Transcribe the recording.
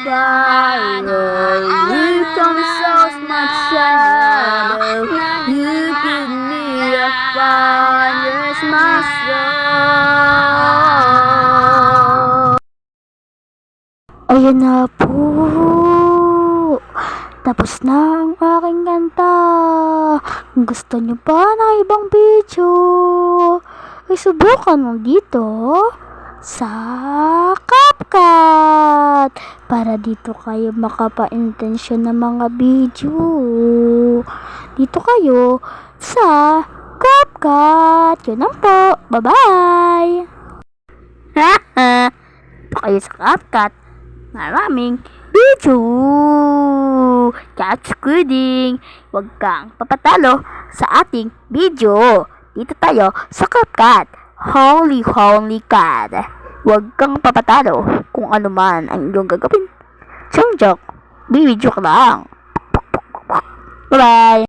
fire. You come so much shadow. You give me a fire, my soul. Ayan na po. Tapos na ang aking kanta. Kung gusto nyo pa ng ibang video, ay subukan mo dito sa CapCut para dito kayo makapa-intensyon ng mga video. Dito kayo sa CapCut. Yun lang po. Bye-bye! Dito kayo sa CapCut. Maraming video. Catch Gooding. Huwag kang papatalo sa ating video. Dito tayo sa CapCut. Holy cat. Huwag kang papatalo kung ano man ang iyong gagawin. Joke. Bibidyo ka lang. Bye-bye.